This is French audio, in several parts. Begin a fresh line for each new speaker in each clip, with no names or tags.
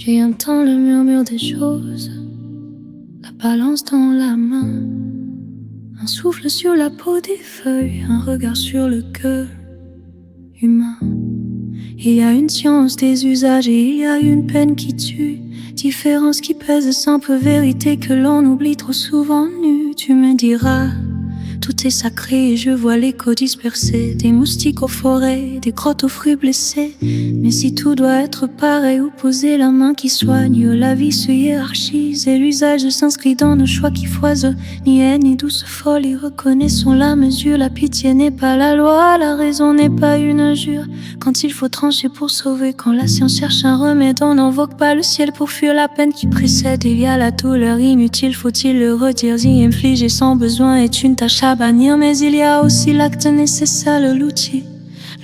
J'ai entends le murmure des choses, la balance dans la main, un souffle sur la peau des feuilles, un regard sur le cœur humain. Il y a une science des usages et il y a une peine qui tue, différence qui pèse, simple vérité que l'on oublie trop souvent nue. Tu me diras, tout est sacré et je vois l'écho dispersé, des moustiques aux forêts, des grottes aux fruits blessés. Mais si tout doit être pareil, où poser la main qui soigne, la vie se hiérarchise et l'usage s'inscrit dans nos choix qui foisonnent. Ni haine ni douce folie, reconnaissons la mesure. La pitié n'est pas la loi, la raison n'est pas une injure. Quand il faut trancher pour sauver, quand la science cherche un remède, on n'invoque pas le ciel pour fuir la peine qui précède. Il y a la douleur inutile, faut-il le redire, y infliger sans besoin est une tâche à bannir. Mais il y a aussi l'acte nécessaire, l'outil,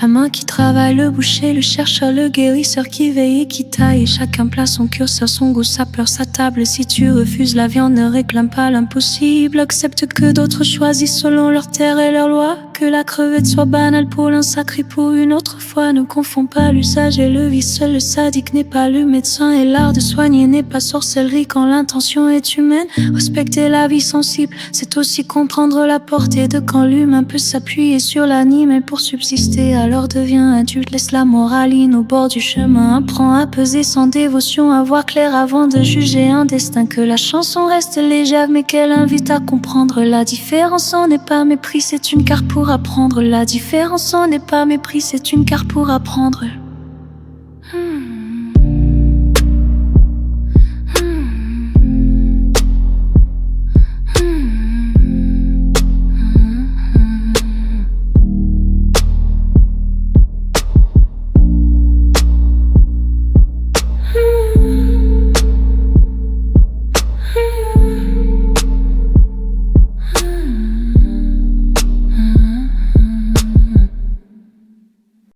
la main qui travaille, le boucher, le chercheur, le guérisseur qui veille et qui taille. Et chacun place son curseur, son goût, sa peur, sa table. Si tu refuses la viande, ne réclame pas l'impossible. Accepte que d'autres choisissent selon leur terre et leur loi. Que la crevette soit banale pour l'un, sacré pour une autre fois. Ne confonds pas l'usage et le vice. Seul le sadique n'est pas le médecin et l'art de soigner n'est pas sorcellerie quand l'intention est humaine. Respecter la vie sensible, c'est aussi comprendre la portée de quand l'humain peut s'appuyer sur l'animal pour subsister. Alors deviens adulte, laisse la moraline au bord du chemin. Apprends à peser sans dévotion, à voir clair avant de juger un destin. Que la chanson reste légère mais qu'elle invite à comprendre. La différence en n'est pas mépris, c'est une carte pour apprendre. La différence en n'est pas mépris, c'est une carte pour apprendre.